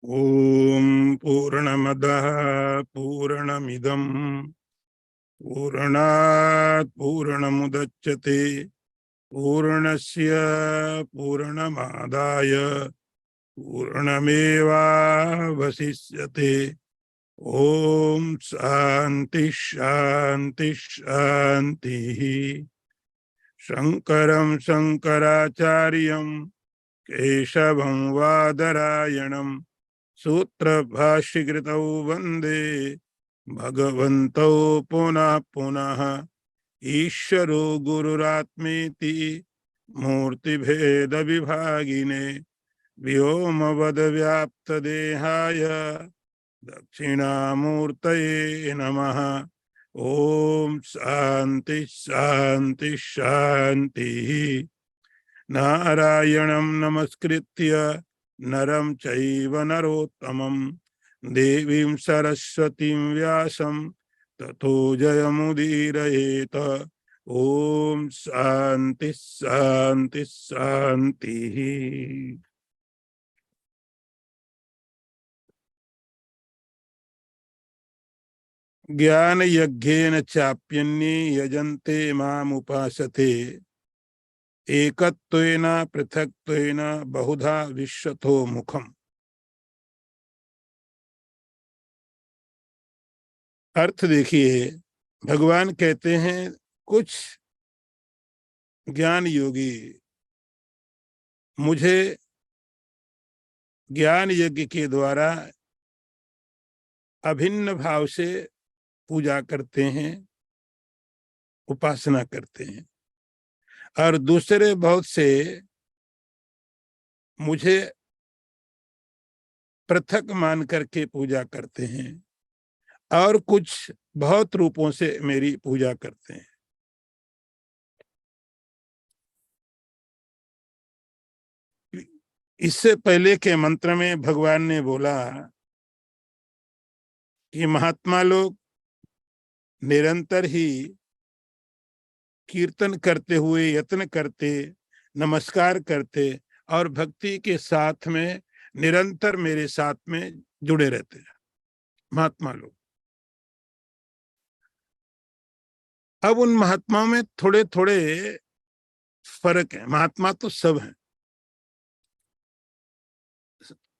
ओम पूर्णमदः पूर्णमिदं पूर्णात् पूर्णमुदच्यते पूर्णस्य पूर्णमादाय पूर्णमेवावशिष्यते। ओम शांति शांति शांति। शंकरं शंकराचार्यं केशवं वादरायणं सूत्र भाष्यकृतौ वंदे भगवन्तौ पुनः पुनः। ईश्वरो गुरुरात्मेति मूर्तिभेद विभागिने व्योमवद्व्याप्तदेहाय दक्षिणामूर्तये नमः। ओम शांति शांति शांति। नारायणं नमस्कृत्य नरं चैव नरोत्तमं देवीं सरस्वतीं व्यासं ततो जयमुदीरयेत। ओम शांति शांति शांति। ज्ञान यज्ञेन चाप्यन्ये यजन्ते मामुपासते एकत्वेन पृथक्त्वेन बहुधा विश्वतो मुखम। अर्थ देखिए, भगवान कहते हैं कुछ ज्ञान योगी मुझे ज्ञान यज्ञ के द्वारा अभिन्न भाव से पूजा करते हैं, उपासना करते हैं, और दूसरे बहुत से मुझे पृथक मान करके पूजा करते हैं और कुछ बहुत रूपों से मेरी पूजा करते हैं। इससे पहले के मंत्र में भगवान ने बोला कि महात्मा लोग निरंतर ही कीर्तन करते हुए यत्न करते, नमस्कार करते और भक्ति के साथ में निरंतर मेरे साथ में जुड़े रहते हैं महात्मा लोग। अब उन महात्माओं में थोड़े थोड़े फर्क है। महात्मा तो सब हैं।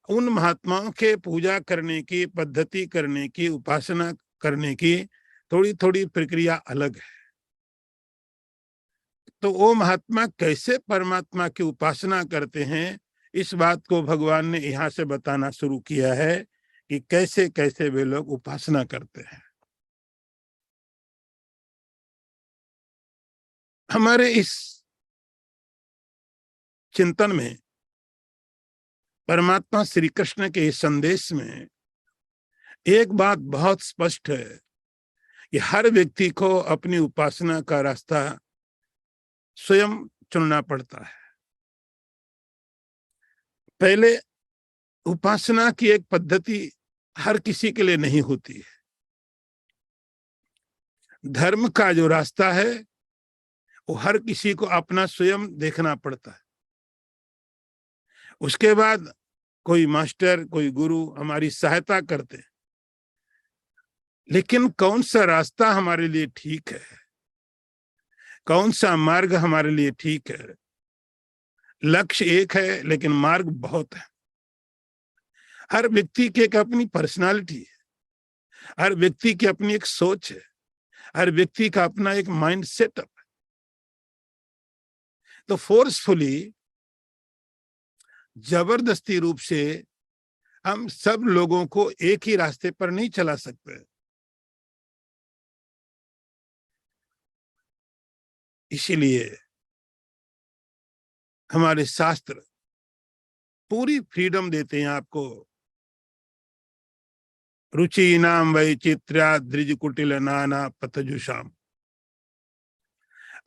उन महात्माओं के पूजा करने की पद्धति, करने की उपासना करने की थोड़ी थोड़ी प्रक्रिया अलग है। तो वो महात्मा कैसे परमात्मा की उपासना करते हैं, इस बात को भगवान ने यहाँ से बताना शुरू किया है कि कैसे कैसे वे लोग उपासना करते हैं। हमारे इस चिंतन में परमात्मा श्री कृष्ण के इस संदेश में एक बात बहुत स्पष्ट है कि हर व्यक्ति को अपनी उपासना का रास्ता स्वयं चुनना पड़ता है। पहले उपासना की एक पद्धति हर किसी के लिए नहीं होती है। धर्म का जो रास्ता है वो हर किसी को अपना स्वयं देखना पड़ता है। उसके बाद कोई मास्टर, कोई गुरु हमारी सहायता करते हैं, लेकिन कौन सा रास्ता हमारे लिए ठीक है, कौन सा मार्ग हमारे लिए ठीक है। लक्ष्य एक है लेकिन मार्ग बहुत है। हर व्यक्ति की एक अपनी पर्सनालिटी है, हर व्यक्ति की अपनी एक सोच है, हर व्यक्ति का अपना एक माइंड सेटअप है। तो फोर्सफुली, जबरदस्ती रूप से हम सब लोगों को एक ही रास्ते पर नहीं चला सकते। इसीलिए हमारे शास्त्र पूरी फ्रीडम देते हैं आपको। रुचि नाम वैचित्र्या द्विज कुटिल नाना पथजुषाम।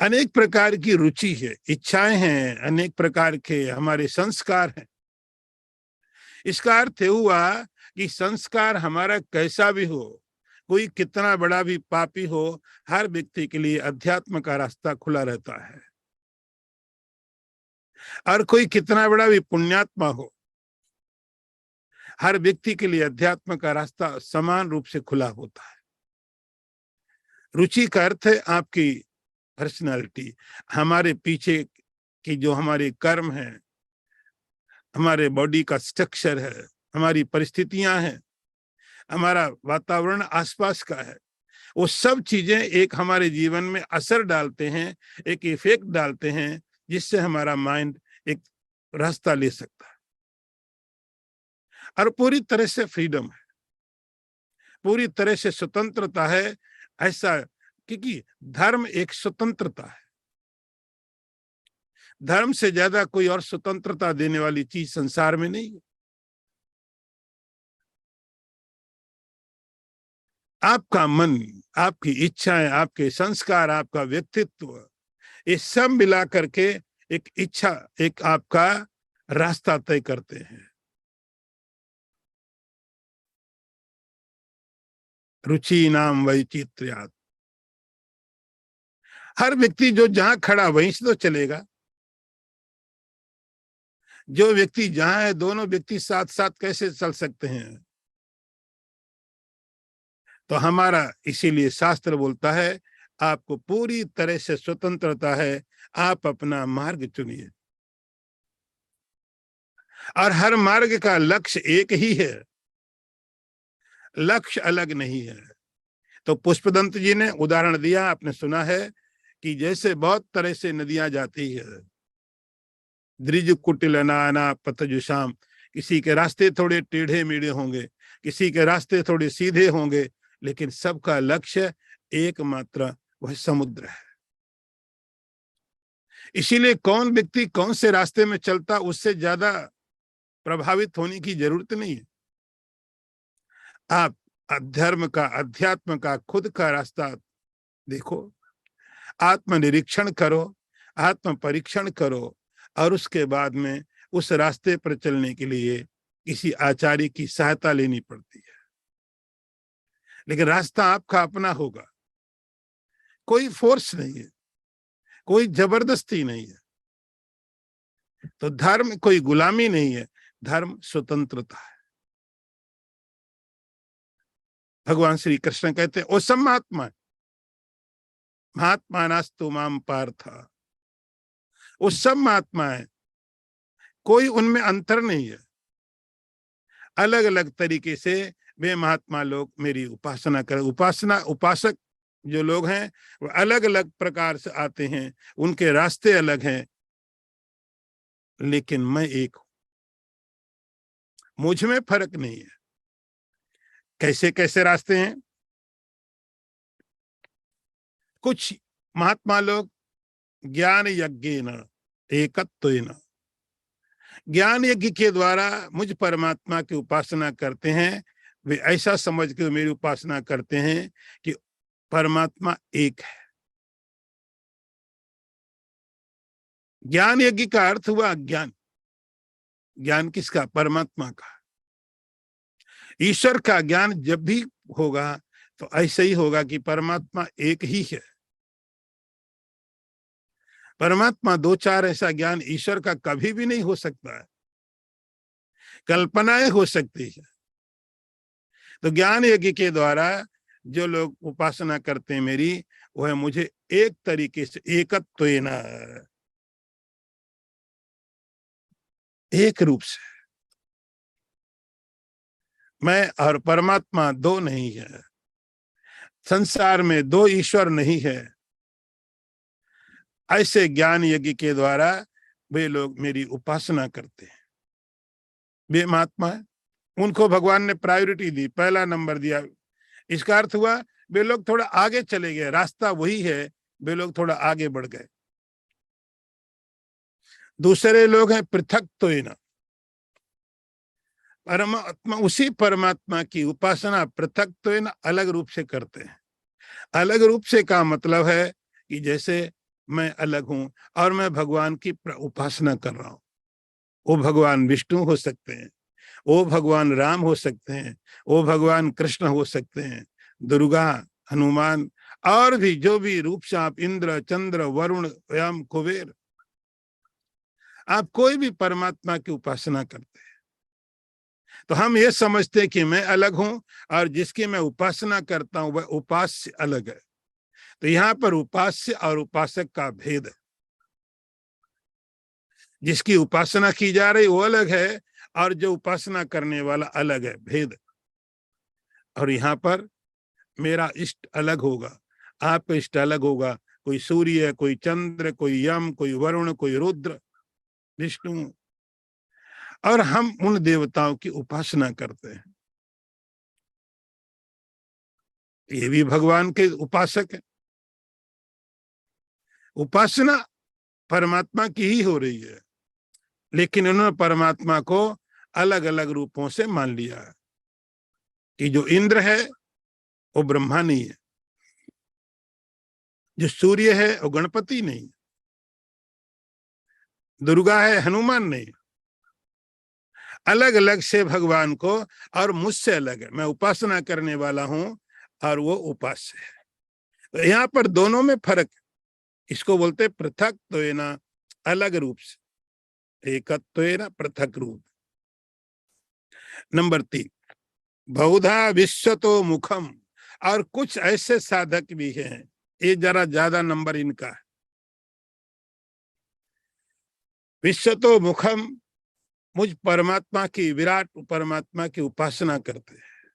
अनेक प्रकार की रुचि है, इच्छाएं हैं, अनेक प्रकार के हमारे संस्कार हैं। इसका अर्थ हुआ कि संस्कार हमारा कैसा भी हो, कोई कितना बड़ा भी पापी हो, हर व्यक्ति के लिए अध्यात्म का रास्ता खुला रहता है। और कोई कितना बड़ा भी पुण्यात्मा हो, हर व्यक्ति के लिए अध्यात्म का रास्ता समान रूप से खुला होता है। रुचि का अर्थ है आपकी पर्सनालिटी, हमारे पीछे की जो हमारे कर्म है, हमारे बॉडी का स्ट्रक्चर है, हमारी परिस्थितियां हैं, हमारा वातावरण आसपास का है, वो सब चीजें एक हमारे जीवन में असर डालते हैं, एक इफेक्ट डालते हैं, जिससे हमारा माइंड एक रास्ता ले सकता है। और पूरी तरह से फ्रीडम है, पूरी तरह से स्वतंत्रता है, ऐसा, क्योंकि धर्म एक स्वतंत्रता है। धर्म से ज्यादा कोई और स्वतंत्रता देने वाली चीज संसार में नहीं है। आपका मन, आपकी इच्छाएं, आपके संस्कार, आपका व्यक्तित्व, ये सब मिला करके एक इच्छा, एक आपका रास्ता तय करते हैं। रुचि नाम वैचित्र्यात्, हर व्यक्ति जो जहां खड़ा वहीं से तो चलेगा। जो व्यक्ति जहां है, दोनों व्यक्ति साथ साथ कैसे चल सकते हैं? तो हमारा इसीलिए शास्त्र बोलता है आपको पूरी तरह से स्वतंत्रता है, आप अपना मार्ग चुनिए। और हर मार्ग का लक्ष्य एक ही है, लक्ष्य अलग नहीं है। तो पुष्पदंत जी ने उदाहरण दिया, आपने सुना है कि जैसे बहुत तरह से नदियां जाती है, द्विज कुटिल नाना पथजुषाम, किसी के रास्ते थोड़े टेढ़े मेढ़े होंगे, किसी के रास्ते थोड़े सीधे होंगे, लेकिन सबका लक्ष्य एकमात्र वह समुद्र है। इसीलिए कौन व्यक्ति कौन से रास्ते में चलता, उससे ज्यादा प्रभावित होने की जरूरत नहीं है। आप अधर्म का, अध्यात्म का खुद का रास्ता देखो, आत्मनिरीक्षण करो, आत्म परीक्षण करो, और उसके बाद में उस रास्ते पर चलने के लिए किसी आचार्य की सहायता लेनी पड़ती है। लेकिन रास्ता आपका अपना होगा, कोई फोर्स नहीं है, कोई जबरदस्ती नहीं है। तो धर्म कोई गुलामी नहीं है, धर्म स्वतंत्रता है। भगवान श्री कृष्ण कहते हैं ओ सब महात्मा, महात्मा नास्तु माम पार्थ, वो सब महात्मा है, कोई उनमें अंतर नहीं है। अलग अलग तरीके से वे महात्मा लोग मेरी उपासना करें। उपासक जो लोग हैं वो अलग अलग प्रकार से आते हैं, उनके रास्ते अलग हैं, लेकिन मैं एक हूं, मुझ में फर्क नहीं है। कैसे कैसे रास्ते हैं? कुछ महात्मा लोग ज्ञान यज्ञेन एकत्वेन, ज्ञान यज्ञ के द्वारा मुझ परमात्मा की उपासना करते हैं। वे ऐसा समझ के मेरी उपासना करते हैं कि परमात्मा एक है। ज्ञान यज्ञ का अर्थ हुआ ज्ञान। ज्ञान किसका? परमात्मा का। ईश्वर का ज्ञान जब भी होगा तो ऐसे ही होगा कि परमात्मा एक ही है। परमात्मा दो चार ऐसा ज्ञान ईश्वर का कभी भी नहीं हो सकता है, कल्पनाएं हो सकती है। तो ज्ञान यज्ञ के द्वारा जो लोग उपासना करते हैं मेरी, वह मुझे एक तरीके से एकत्वेन, एक रूप से, मैं और परमात्मा दो नहीं है, संसार में दो ईश्वर नहीं है, ऐसे ज्ञान यज्ञ के द्वारा वे लोग मेरी उपासना करते हैं। वे महात्मा है, उनको भगवान ने प्रायोरिटी दी, पहला नंबर दिया। इसका अर्थ हुआ वे लोग थोड़ा आगे चले गए, रास्ता वही है, वे लोग थोड़ा आगे बढ़ गए। दूसरे लोग हैं पृथक तो ना, परमात्मा, उसी परमात्मा की उपासना पृथक तो ना अलग रूप से करते हैं। अलग रूप से का मतलब है कि जैसे मैं अलग हूं और मैं भगवान की उपासना कर रहा हूं। वो भगवान विष्णु हो सकते हैं, वो भगवान राम हो सकते हैं, वो भगवान कृष्ण हो सकते हैं, दुर्गा, हनुमान, और भी जो भी रूप से आप, इंद्र, चंद्र, वरुण, यम, कुबेर, आप कोई भी परमात्मा की उपासना करते हैं। तो हम ये समझते हैं कि मैं अलग हूं और जिसकी मैं उपासना करता हूं वह उपास्य अलग है। तो यहां पर उपास्य और उपासक का भेद है। जिसकी उपासना की जा रही वो अलग है और जो उपासना करने वाला अलग है, भेद। और यहां पर मेरा इष्ट अलग होगा, आपका इष्ट अलग होगा। कोई सूर्य, कोई चंद्र, कोई यम, कोई वरुण, कोई रुद्र, विष्णु, और हम उन देवताओं की उपासना करते हैं। ये भी भगवान के उपासक है। उपासना परमात्मा की ही हो रही है, लेकिन उन्होंने परमात्मा को अलग अलग रूपों से मान लिया है कि जो इंद्र है वो ब्रह्मा नहीं है, जो सूर्य है वो गणपति नहीं, दुर्गा है हनुमान नहीं। अलग अलग से भगवान को, और मुझसे अलग है, मैं उपासना करने वाला हूं और वो उपास्य है। तो यहाँ पर दोनों में फर्क है। इसको बोलते पृथक तो ना, अलग रूप से, एकत्व पृथक रूप। नंबर 3, बहुधा विश्वतो मुखम। और कुछ ऐसे साधक भी हैं, ये जरा ज्यादा नंबर इनका है। विश्वतो मुखम, मुझ परमात्मा की, विराट परमात्मा की उपासना करते हैं,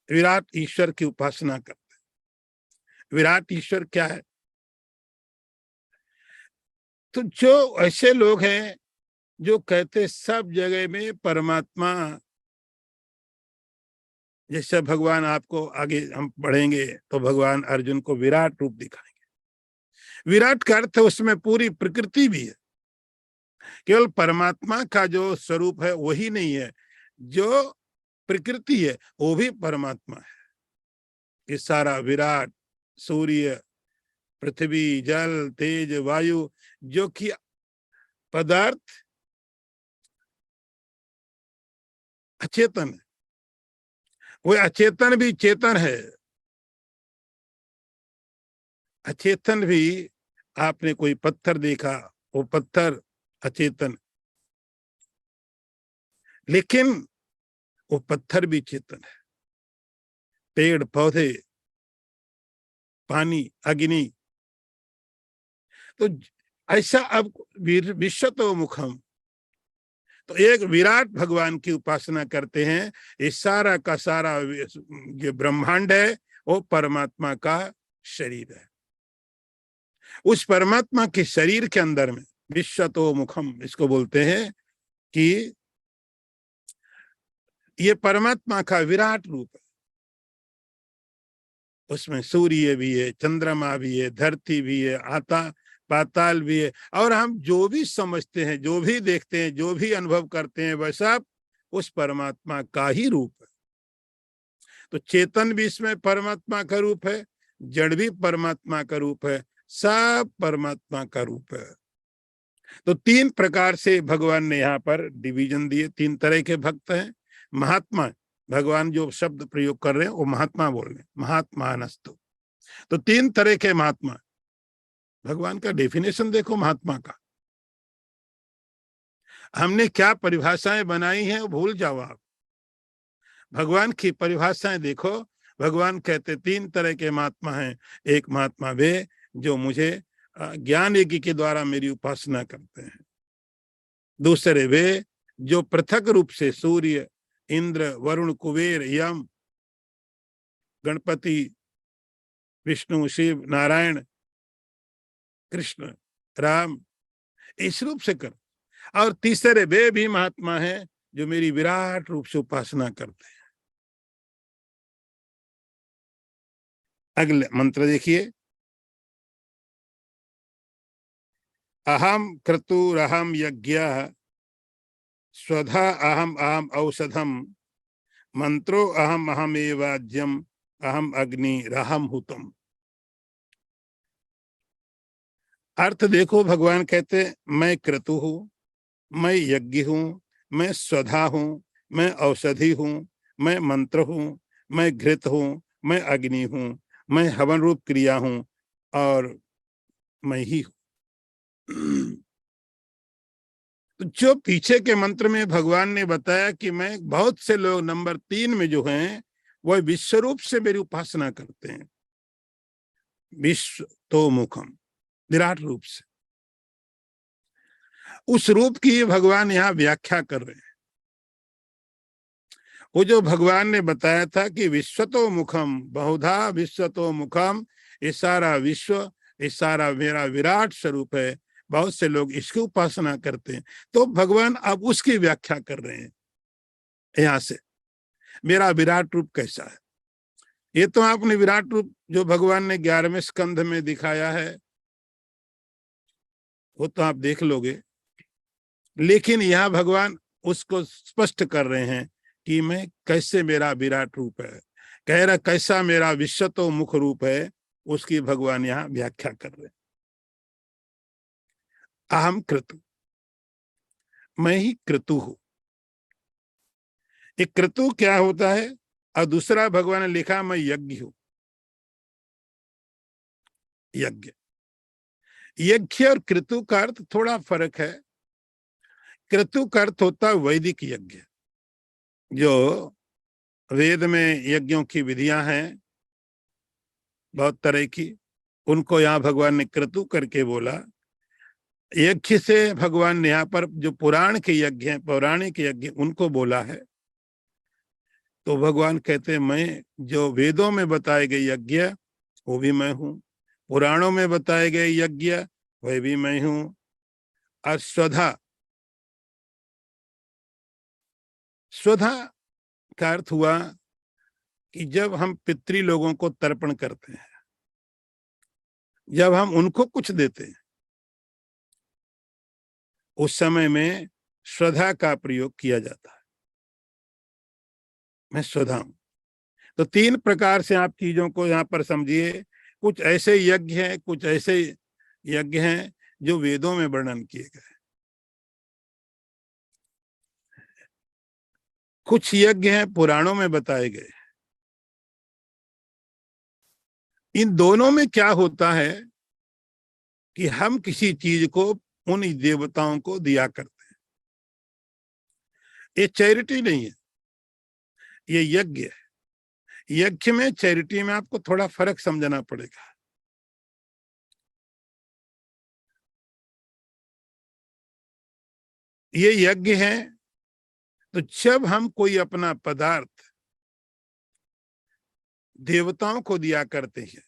विराट ईश्वर की उपासना करते हैं। विराट ईश्वर क्या है? तो जो ऐसे लोग हैं जो कहते सब जगह में परमात्मा, जैसे भगवान, आपको आगे हम पढ़ेंगे तो भगवान अर्जुन को विराट रूप दिखाएंगे। विराट का अर्थ उसमें पूरी प्रकृति भी है। केवल परमात्मा का जो स्वरूप है वही नहीं है, जो प्रकृति है वो भी परमात्मा है। ये सारा विराट, सूर्य, पृथ्वी, जल, तेज, वायु, जो कि पदार्थ अचेतन है, वो अचेतन भी चेतन है। अचेतन भी, आपने कोई पत्थर देखा, वो पत्थर अचेतन, लेकिन वो पत्थर भी चेतन है। पेड़ पौधे, पानी, अग्नि। तो ऐसा अब विश्वतो मुखम, तो एक विराट भगवान की उपासना करते हैं। ये सारा का सारा जो ब्रह्मांड है वो परमात्मा का शरीर है। उस परमात्मा के शरीर के अंदर में विश्वतो मुखम, इसको बोलते हैं कि ये परमात्मा का विराट रूप है। उसमें सूर्य भी है, चंद्रमा भी है, धरती भी है, आता पाताल भी है, और हम जो भी समझते हैं, जो भी देखते हैं, जो भी अनुभव करते हैं, वह सब उस परमात्मा का ही रूप है। तो चेतन भी इसमें परमात्मा का रूप है, जड़ भी परमात्मा का रूप है, सब परमात्मा का रूप है। तो 3 प्रकार से भगवान ने यहाँ पर डिवीजन दिए। 3 तरह के भक्त हैं। महात्मा, भगवान जो शब्द प्रयोग कर रहे हैं वो महात्मा बोल रहे हैं, महात्मानस्तु। तो 3 तरह के महात्मा, भगवान का डेफिनेशन देखो महात्मा का। हमने क्या परिभाषाएं बनाई हैं भूल जाओ आप, भगवान की परिभाषाएं देखो। भगवान कहते 3 तरह के महात्मा हैं। एक महात्मा वे जो मुझे ज्ञान यज्ञ के द्वारा मेरी उपासना करते हैं। दूसरे वे जो पृथक रूप से सूर्य, इंद्र, वरुण, कुबेर, यम, गणपति, विष्णु, शिव, नारायण, कृष्ण, राम, इस रूप से कर। और तीसरे वे भी महात्मा हैं जो मेरी विराट रूप से उपासना करते हैं। अगले मंत्र देखिए, अहम क्रतुरहम यज्ञः स्वधा अहम अहम औषधम मंत्रो अहम अहमेवाज्यम अहम अग्नि रहम हुतम। अर्थ देखो, भगवान कहते मैं क्रतु हूं, मैं यज्ञ हूं, मैं स्वधा हूं, मैं औषधि हूं, मैं मंत्र हूं, मैं घृत हूं, मैं अग्नि हूं, मैं हवन रूप क्रिया हूं, और मैं ही हूं। तो जो पीछे के मंत्र में भगवान ने बताया कि मैं, बहुत से लोग नंबर 3 में जो हैं वह विश्व रूप से मेरी उपासना करते हैं, विश्व तो मुखम, विराट रूप से। उस रूप की भगवान यहाँ व्याख्या कर रहे हैं। वो जो भगवान ने बताया था कि विश्वतो मुखम बहुधा विश्वतो मुखम, ये सारा विश्व, ये सारा मेरा विराट स्वरूप है, बहुत से लोग इसकी उपासना करते हैं। तो भगवान अब उसकी व्याख्या कर रहे हैं यहां से, मेरा विराट रूप कैसा है। ये तो आपने विराट रूप जो भगवान ने 11वें स्कंध में दिखाया है वो तो आप देख लोगे, लेकिन यहाँ भगवान उसको स्पष्ट कर रहे हैं कि मैं कैसे, मेरा विराट रूप है, कह रहा कैसा मेरा विश्वतो मुख रूप है, उसकी भगवान यहाँ व्याख्या कर रहे हैं। अहम क्रतु, मैं ही क्रतु हूं। एक क्रतु क्या होता है, और दूसरा भगवान ने लिखा मैं यज्ञ हूं। यज्ञ, यज्ञ और क्रतु का अर्थ थोड़ा फर्क है। क्रतु का अर्थ होता है वैदिक यज्ञ, जो वेद में यज्ञों की विधियां हैं बहुत तरह की, उनको यहाँ भगवान ने क्रतु करके बोला। यज्ञ से भगवान ने यहाँ पर जो पुराण के यज्ञ हैं, पौराणिक यज्ञ, उनको बोला है। तो भगवान कहते हैं मैं जो वेदों में बताए गए यज्ञ वो भी मैं हूँ, पुराणों में बताए गए यज्ञ वह भी मैं हूँ। और स्वधा, स्वधा का अर्थ हुआ कि जब हम पितृ लोगों को तर्पण करते हैं, जब हम उनको कुछ देते हैं, उस समय में स्वधा का प्रयोग किया जाता है। मैं स्वधा हूं। तो 3 प्रकार से आप चीजों को यहाँ पर समझिए। कुछ ऐसे यज्ञ हैं, कुछ ऐसे यज्ञ हैं जो वेदों में वर्णन किए गए, कुछ यज्ञ हैं पुराणों में बताए गए। इन दोनों में क्या होता है कि हम किसी चीज को उन देवताओं को दिया करते हैं। ये चैरिटी नहीं है, ये यज्ञ है। यज्ञ में, चैरिटी में आपको थोड़ा फर्क समझना पड़ेगा। ये यज्ञ है, तो जब हम कोई अपना पदार्थ देवताओं को दिया करते हैं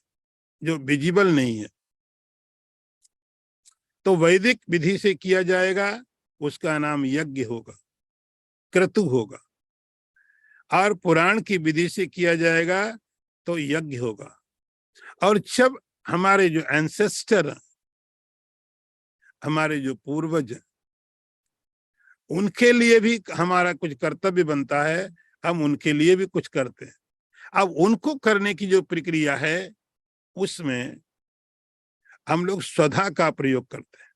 जो विजिबल नहीं है, तो वैदिक विधि से किया जाएगा, उसका नाम यज्ञ होगा, क्रतु होगा। और पुराण की विधि से किया जाएगा तो यज्ञ होगा। और जब हमारे जो एंसेस्टर, हमारे जो पूर्वज, उनके लिए भी हमारा कुछ कर्तव्य बनता है, हम उनके लिए भी कुछ करते हैं। अब उनको करने की जो प्रक्रिया है उसमें हम लोग स्वधा का प्रयोग करते हैं।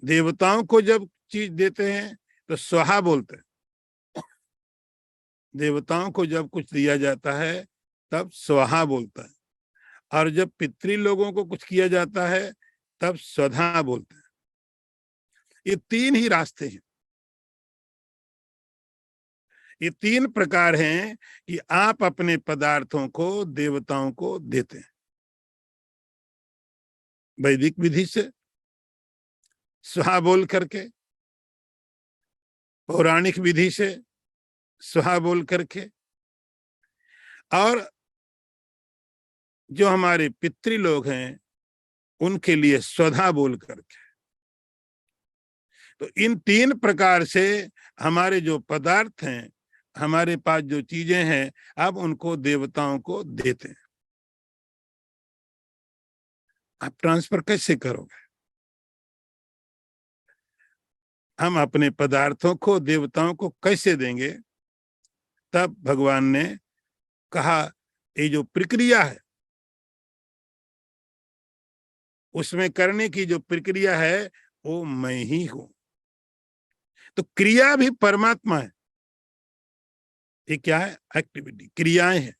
देवताओं को जब चीज देते हैं तो स्वाहा बोलते हैं, देवताओं को जब कुछ दिया जाता है तब स्वाहा बोलता है, और जब पितृ लोगों को कुछ किया जाता है तब स्वधा बोलते हैं। ये 3 ही रास्ते हैं, ये 3 प्रकार हैं कि आप अपने पदार्थों को देवताओं को देते हैं। वैदिक विधि से स्वाहा बोल करके, पौराणिक विधि से स्वाहा बोल करके, और जो हमारे पितृ लोग हैं उनके लिए स्वधा बोल करके। तो इन 3 प्रकार से हमारे जो पदार्थ हैं, हमारे पास जो चीजें हैं, आप उनको देवताओं को देते हैं। आप ट्रांसफर कैसे करोगे? हम अपने पदार्थों को देवताओं को कैसे देंगे? तब भगवान ने कहा ये जो प्रक्रिया है, उसमें करने की जो प्रक्रिया है वो मैं ही हूं। तो क्रिया भी परमात्मा है। ये क्या है? एक्टिविटी, क्रियाएं हैं।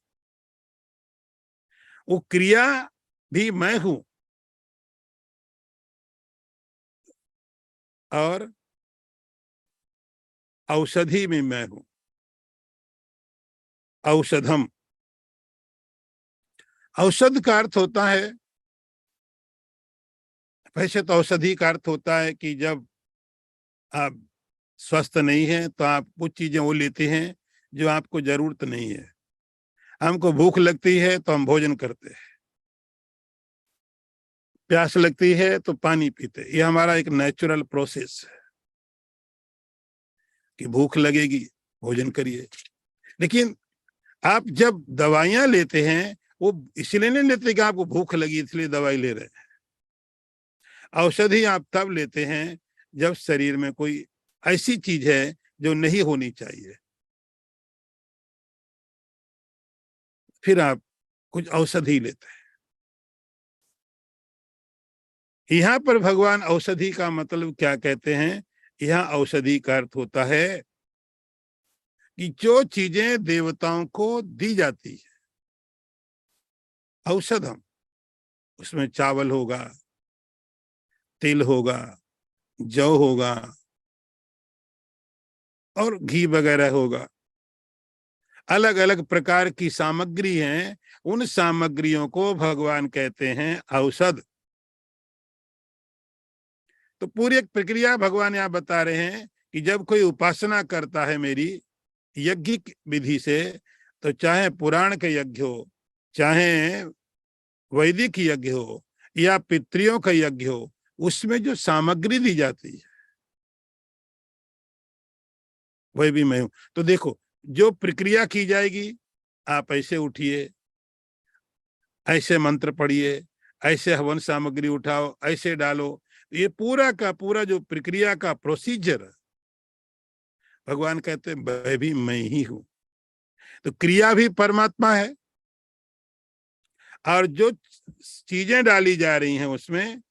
वो क्रिया भी मैं हूं। और औषधि में मैं हूं। औषधम, औषध का अर्थ होता है, वैसे तो औषधि का अर्थ होता है कि जब आप स्वस्थ नहीं है तो आप कुछ चीजें वो लेते हैं जो आपको जरूरत नहीं है। हमको भूख लगती है तो हम भोजन करते हैं, प्यास लगती है तो पानी पीते हैं। ये हमारा एक नेचुरल प्रोसेस है कि भूख लगेगी, भोजन करिए। लेकिन आप जब दवाइयां लेते हैं, वो इसलिए नहीं लेते कि आपको भूख लगी इसलिए दवाई ले रहे हैं। औषधि आप तब लेते हैं जब शरीर में कोई ऐसी चीज है जो नहीं होनी चाहिए, फिर आप कुछ औषधि लेते हैं। यहां पर भगवान औषधि का मतलब क्या कहते हैं? यहां औषधि का अर्थ होता है कि जो चीजें देवताओं को दी जाती है, औषधम, उसमें चावल होगा, तिल होगा, जौ होगा और घी वगैरह होगा। अलग अलग प्रकार की सामग्री हैं, उन सामग्रियों को भगवान कहते हैं औषध। तो पूरी एक प्रक्रिया भगवान यहाँ बता रहे हैं कि जब कोई उपासना करता है मेरी यज्ञिक विधि से, तो चाहे पुराण के यज्ञ हो, चाहे वैदिक यज्ञ हो या पितरियों का यज्ञ हो, उसमें जो सामग्री दी जाती है वही भी मैं हूं। तो देखो, जो प्रक्रिया की जाएगी, आप ऐसे उठिए, ऐसे मंत्र पढ़िए, ऐसे हवन सामग्री उठाओ, ऐसे डालो, ये पूरा का पूरा जो प्रक्रिया का प्रोसीजर, भगवान कहते हैं वह भी मैं ही हूं। तो क्रिया भी परमात्मा है और जो चीजें डाली जा रही हैं उसमें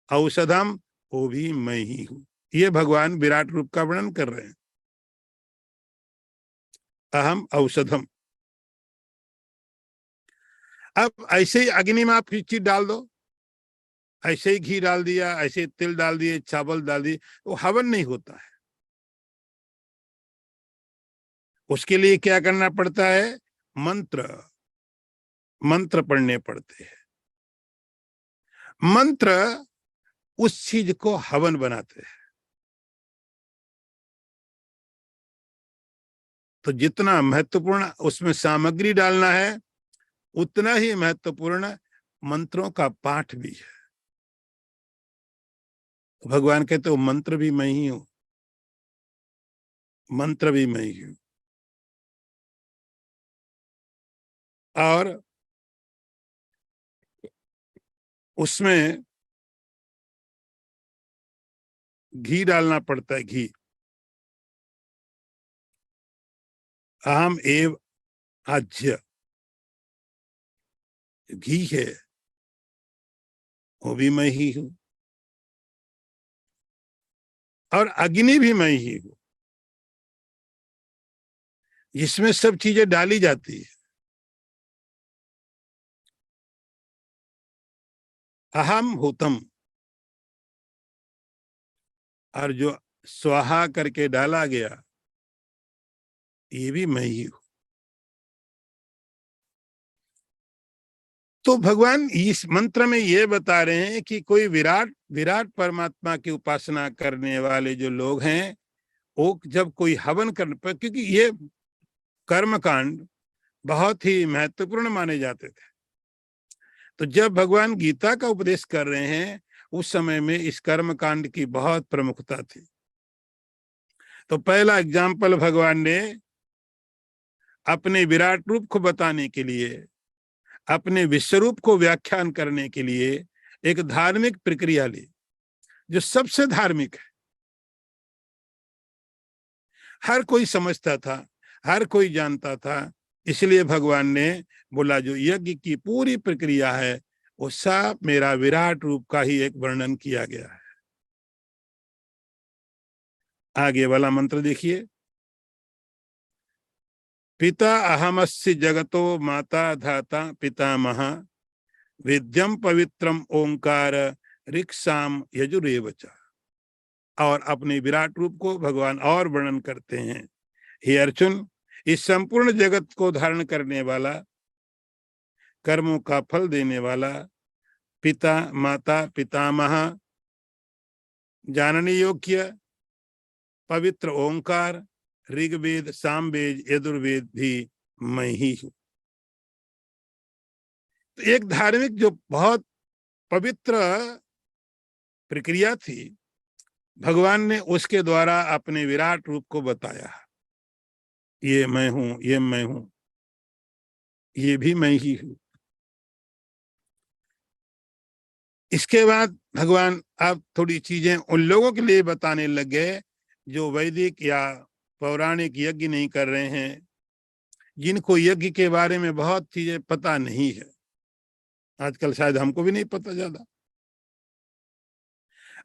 औषधम, वो भी मैं ही हूं। ये भगवान विराट रूप का वर्णन कर रहे हैं, अहम औषधम। अब ऐसे ही अग्नि में आप किसी चीज डाल दो, ऐसे ही घी डाल दिया, ऐसे तिल डाल दिए, चावल डाल दिए, वो हवन नहीं होता है। उसके लिए क्या करना पड़ता है? मंत्र, मंत्र पढ़ने पड़ते हैं। मंत्र उस चीज को हवन बनाते हैं। तो जितना महत्वपूर्ण उसमें सामग्री डालना है, उतना ही महत्वपूर्ण मंत्रों का पाठ भी है। भगवान कहते हो मंत्र भी मैं ही हूं, मंत्र भी मैं ही हूं। और उसमें घी डालना पड़ता है, घी। अहम एव आज्य, घी है वो भी मैं ही हूं, और अग्नि भी मैं ही हूं। इसमें सब चीजें डाली जाती है। अहम होतम, और जो स्वाहा करके डाला गया, ये भी मैं ही हूं। तो भगवान इस मंत्र में ये बता रहे हैं कि कोई विराट विराट परमात्मा की उपासना करने वाले जो लोग हैं, वो जब कोई हवन करने पर, क्योंकि ये कर्म कांड बहुत ही महत्वपूर्ण माने जाते थे, तो जब भगवान गीता का उपदेश कर रहे हैं, उस समय में इस कर्म कांड की बहुत प्रमुखता थी। तो पहला एग्जाम्पल भगवान ने अपने विराट रूप को बताने के लिए, अपने विश्वरूप को व्याख्यान करने के लिए एक धार्मिक प्रक्रिया ली, जो सबसे धार्मिक है। हर कोई समझता था, हर कोई जानता था, इसलिए भगवान ने बोला जो यज्ञ की पूरी प्रक्रिया है वो सब मेरा विराट रूप का ही एक वर्णन किया गया है। आगे वाला मंत्र देखिए, पिता अहमस्य जगतो माता धाता पितामह, विद्यम पवित्रम ओंकार ऋक्साम यजुरेव च। और अपने विराट रूप को भगवान और वर्णन करते हैं। हे अर्जुन, इस संपूर्ण जगत को धारण करने वाला, कर्मों का फल देने वाला, पिता, माता, पितामह, जानने योग्य पवित्र ओंकार, ऋग्वेद, सामवेद, यजुर्वेद भी मैं ही हूं। तो एक धार्मिक जो बहुत पवित्र प्रक्रिया थी, भगवान ने उसके द्वारा अपने विराट रूप को बताया। ये मैं हूं, ये मैं हूं, ये भी मैं ही हूं। इसके बाद भगवान अब थोड़ी चीजें उन लोगों के लिए बताने लग गए जो वैदिक या पौराणिक यज्ञ नहीं कर रहे हैं, जिनको यज्ञ के बारे में बहुत चीजें पता नहीं है। आजकल शायद हमको भी नहीं पता ज्यादा,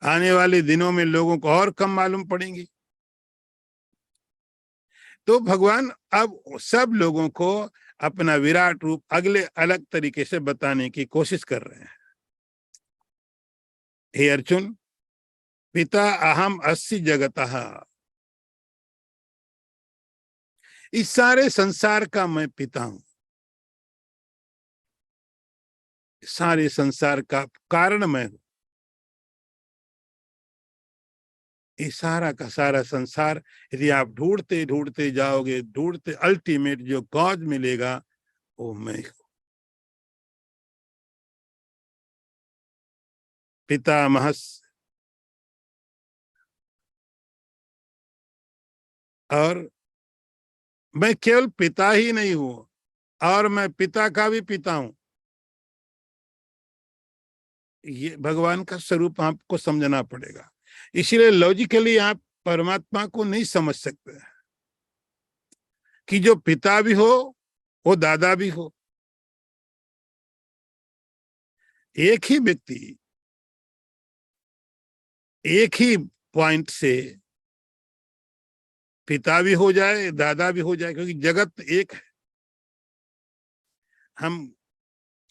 आने वाले दिनों में लोगों को और कम मालूम पड़ेंगी। तो भगवान अब सब लोगों को अपना विराट रूप अगले अलग तरीके से बताने की कोशिश कर रहे हैं। हे अर्जुन, पिता अहम अस्सि जगतः, इस सारे संसार का मैं पिता हूं। सारे संसार का कारण मैं हूं। ये सारा का सारा संसार यदि आप ढूंढते ढूंढते जाओगे, ढूंढते अल्टीमेट जो कॉज मिलेगा वो मैं हूं। पितामहस, और मैं केवल पिता ही नहीं हूं, और मैं पिता का भी पिता हूं। ये भगवान का स्वरूप आपको समझना पड़ेगा। इसीलिए लॉजिकली आप परमात्मा को नहीं समझ सकते कि जो पिता भी हो वो दादा भी हो। एक ही व्यक्ति एक ही पॉइंट से पिता भी हो जाए, दादा भी हो जाए, क्योंकि जगत एक है। हम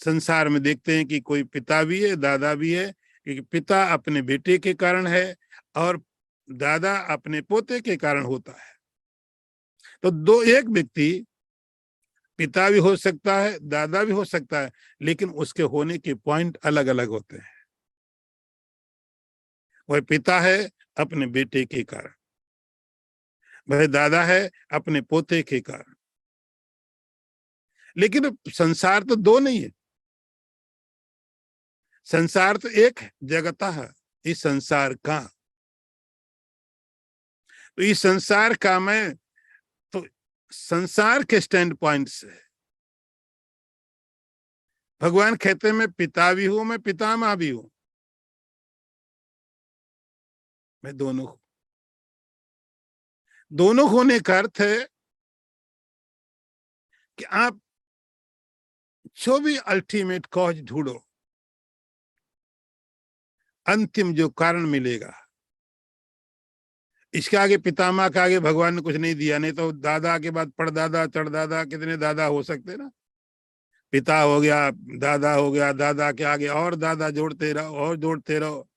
संसार में देखते हैं कि कोई पिता भी है, दादा भी है, क्योंकि पिता अपने बेटे के कारण है और दादा अपने पोते के कारण होता है। तो दो, एक व्यक्ति पिता भी हो सकता है, दादा भी हो सकता है, लेकिन उसके होने के पॉइंट अलग अलग होते हैं। वह पिता है अपने बेटे के कारण, वह दादा है अपने पोते के कारण। लेकिन संसार तो दो नहीं है, संसार तो एक है, जगता है इस संसार का। तो इस संसार का मैं, तो संसार के स्टैंड पॉइंट से भगवान कहते हैं मैं पिता भी हूं, मैं पितामह भी हूं, मैं दोनों हूं। दोनों होने का अर्थ है कि आप जो भी अल्टीमेट कॉज ढूंढो, अंतिम जो कारण मिलेगा, इसके आगे पितामह के आगे भगवान ने कुछ नहीं दिया। नहीं तो दादा के बाद परदादा, चढ़दादा, कितने दादा हो सकते ना। पिता हो गया, दादा हो गया, दादा के आगे और दादा जोड़ते रहो और जोड़ते रहो।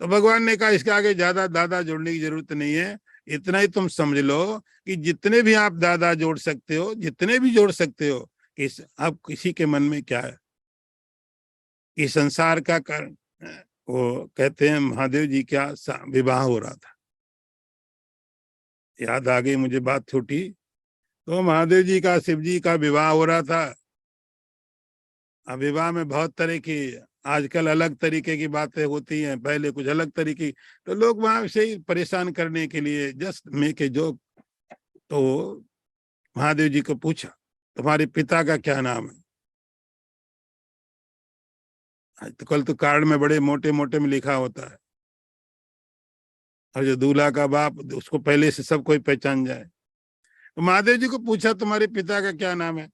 तो भगवान ने कहा इसके आगे ज्यादा दादा जोड़ने की जरूरत नहीं है। इतना ही तुम समझ लो कि जितने भी आप दादा जोड़ सकते हो, जितने भी जोड़ सकते हो, इस अब किसी के मन में क्या है कि संसार का कारण। वो कहते हैं महादेव जी का विवाह हो रहा था, याद आ गई मुझे बात छोटी। तो महादेव जी का, शिव जी का विवाह हो रहा था। अब विवाह में बहुत तरह की, आजकल अलग तरीके की बातें होती हैं, पहले कुछ अलग तरीके। तो लोग वहां से ही परेशान करने के लिए जस्ट मेक ए जोक। तो महादेव जी को पूछा तुम्हारे पिता का क्या नाम है? तो कल तो कार्ड में बड़े मोटे मोटे में लिखा होता है, और जो दूल्हा का बाप उसको पहले से सब कोई पहचान जाए। तो महादेव जी को पूछा तुम्हारे पिता का क्या नाम है?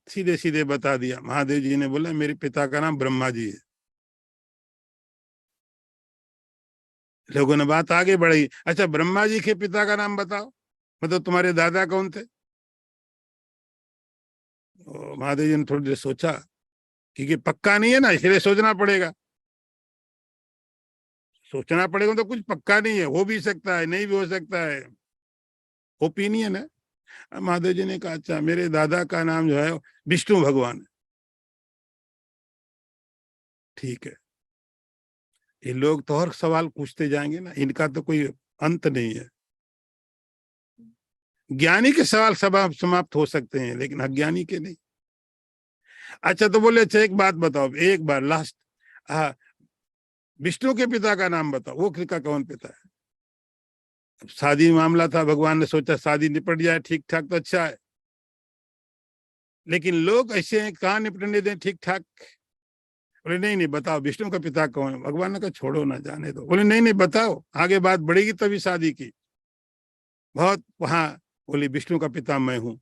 सीधे सीधे बता दिया। महादेव जी ने बोला मेरे पिता का नाम ब्रह्मा जी है। लोगों ने बात आगे बढ़ाई, अच्छा ब्रह्मा जी के पिता का नाम बताओ, मतलब तुम्हारे दादा कौन थे? महादेव जी ने थोड़ी देर सोचा, क्योंकि पक्का नहीं है ना, इसलिए सोचना पड़ेगा। सोचना पड़ेगा, तो कुछ पक्का नहीं है, हो भी सकता है, नहीं भी हो सकता है, ओपिनियन है। महादेव जी ने कहा अच्छा मेरे दादा का नाम जो है विष्णु भगवान है। ठीक है, ये लोग तो और सवाल पूछते जाएंगे ना, इनका तो कोई अंत नहीं है। ज्ञानी के सवाल समाप्त हो सकते हैं, लेकिन अज्ञानी के नहीं। अच्छा तो बोले अच्छा एक बात बताओ, एक बार लास्ट, हाँ, विष्णु के पिता का नाम बताओ, वो किसका कौन पिता है? शादी मामला था, भगवान ने सोचा शादी निपट जाए ठीक ठाक तो अच्छा है, लेकिन लोग ऐसे हैं कहाँ निपटने दें ठीक ठाक। बोले नहीं नहीं बताओ विष्णु का पिता कौन है? भगवान ने कहा छोड़ो ना, जाने दो। बोले नहीं नहीं बताओ, आगे बात बढ़ेगी तभी शादी की। बहुत वहां बोली विष्णु का पिता मैं हूं,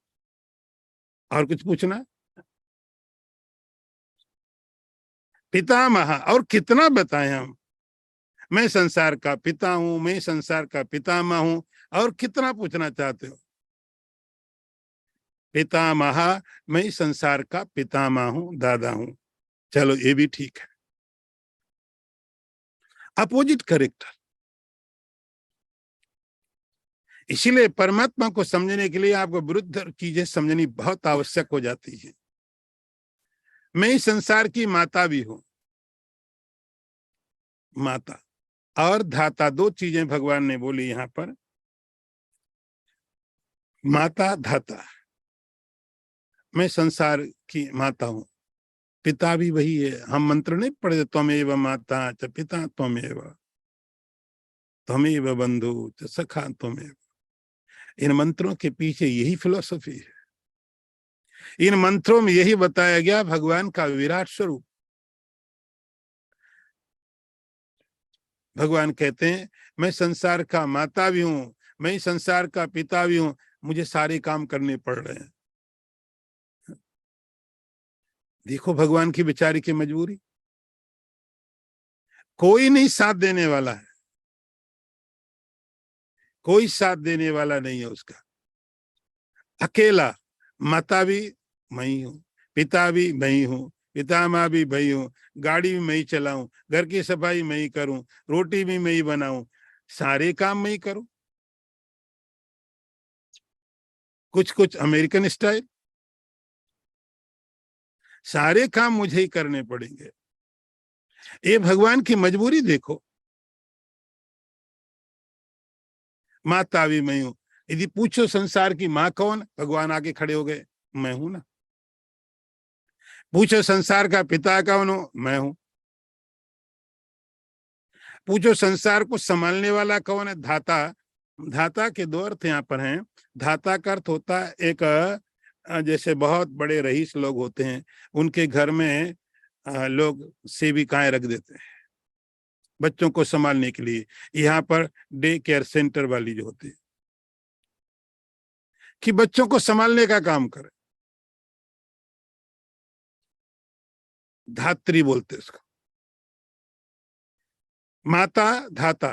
और कुछ पूछना? पितामह, और कितना बताएं हम? मैं संसार का पिता हूं, मैं संसार का पितामह हूं, और कितना पूछना चाहते हो? पितामह, मैं संसार का पितामह हूं, दादा हूं। चलो ये भी ठीक है, अपोजिट करेक्टर। इसीलिए परमात्मा को समझने के लिए आपको विरुद्ध चीजें समझनी बहुत आवश्यक हो जाती है। मैं इस संसार की माता भी हूं, माता और धाता, दो चीजें भगवान ने बोली यहां पर, माता धाता। मैं संसार की माता हूं, पिता भी वही है। हम मंत्र नहीं पढ़े, त्वमेव माता च पिता त्वमेव, त्वमेव बंधु च सखा त्वमेव। इन मंत्रों के पीछे यही फिलॉसफी है। इन मंत्रों में यही बताया गया भगवान का विराट स्वरूप। भगवान कहते हैं मैं संसार का माता भी हूं, मैं संसार का पिता भी हूं, मुझे सारे काम करने पड़ रहे हैं। देखो भगवान की बेचारी की मजबूरी, कोई नहीं साथ देने वाला है, कोई साथ देने वाला नहीं है उसका, अकेला। माता भी मैं ही हूँ, पिता भी मैं ही हूँ, पितामह भी मैं ही हूँ, गाड़ी भी मैं ही चलाऊं, घर की सफाई मैं ही करूं, रोटी भी मैं ही बनाऊं, सारे काम मैं ही करूं। कुछ कुछ अमेरिकन स्टाइल, सारे काम मुझे ही करने पड़ेंगे। ये भगवान की मजबूरी देखो। माता भी मैं हूं, यदि पूछो संसार की माँ कौन, भगवान आके खड़े हो गए, मैं हूं ना। पूछो संसार का पिता कौन हो, मैं हूं। पूछो संसार को संभालने वाला कौन है, धाता। धाता के दो अर्थ यहाँ पर हैं। धाता का अर्थ होता है एक, जैसे बहुत बड़े रईस लोग होते हैं, उनके घर में लोग सेविकाएं रख देते हैं बच्चों को संभालने के लिए। यहाँ पर डे केयर सेंटर वाली जो होती है, कि बच्चों को संभालने का काम करे, धात्री बोलते उसको, माता धाता।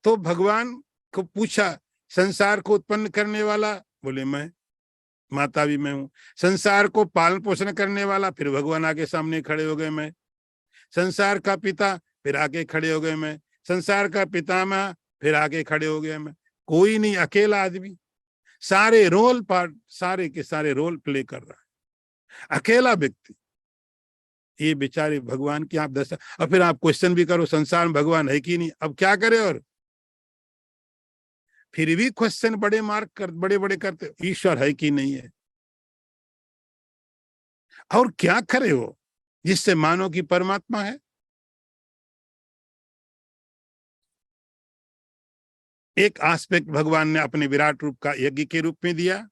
तो भगवान को पूछा संसार को उत्पन्न करने वाला, बोले मैं, माता भी मैं हूं। संसार को पालन पोषण करने वाला, फिर भगवान आगे सामने खड़े हो गए, मैं। संसार का पिता, फिर आगे खड़े हो गए, मैं। संसार का पितामह, फिर आगे खड़े हो गए, मैं। कोई नहीं, अकेला आदमी, सारे रोल पार्ट, सारे के सारे रोल प्ले कर रहा है, अकेला व्यक्ति। ये बेचारे भगवान की आप दशा। और फिर आप क्वेश्चन भी करो संसार में भगवान है कि नहीं, अब क्या करे? और फिर भी क्वेश्चन बड़े मार्क कर, बड़े बड़े करते, ईश्वर है कि नहीं है? और क्या करे वो जिससे मानो कि परमात्मा है? एक एस्पेक्ट भगवान ने अपने विराट रूप का यज्ञ के रूप में दिया,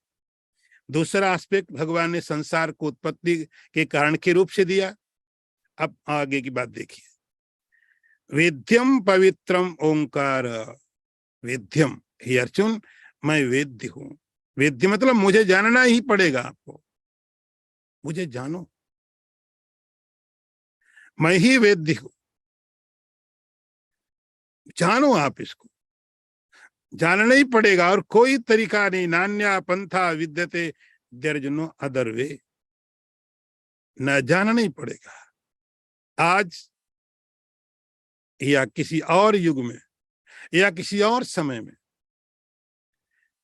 दूसरा एस्पेक्ट भगवान ने संसार को उत्पत्ति के कारण के रूप से दिया। अब आगे की बात देखिए, वेद्यम पवित्रम ओंकार। वेद्यम, हे अर्जुन, मैं वेद्य हूं। वेद्य मतलब मुझे जानना ही पड़ेगा आपको, मुझे जानो, मैं ही वेद्य हूं। जानो आप इसको, जानना ही पड़ेगा, और कोई तरीका नहीं। नान्या पंथा विद्यते दर्जनो अदर वे, न जानना ही पड़ेगा। आज या किसी और युग में या किसी और समय में,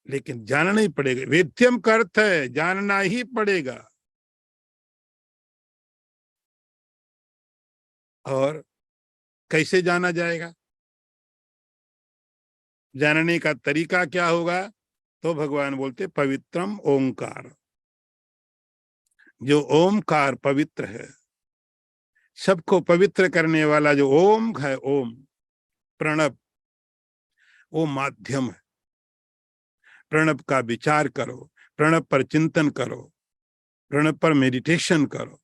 लेकिन जानना ही पड़ेगा। वेद्यम का अर्थ है जानना ही पड़ेगा। और कैसे जाना जाएगा, जानने का तरीका क्या होगा? तो भगवान बोलते पवित्रम ओंकार। जो ओमकार पवित्र है, सबको पवित्र करने वाला जो ओम है, ओम प्रणव, वो माध्यम है। प्रणव का विचार करो, प्रणव पर चिंतन करो, प्रणव पर मेडिटेशन करो।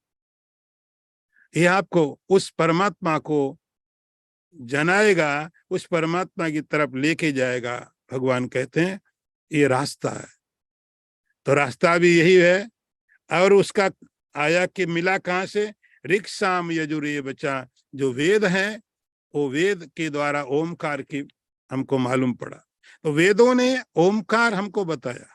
ये आपको उस परमात्मा को जनाएगा, उस परमात्मा की तरफ लेके जाएगा। भगवान कहते हैं ये रास्ता है। तो रास्ता भी यही है। और उसका आया कि मिला कहां से? ऋक्साम यजुरे बचा। जो वेद है, वो वेद के द्वारा ओमकार की हमको मालूम पड़ा। तो वेदों ने ओमकार हमको बताया।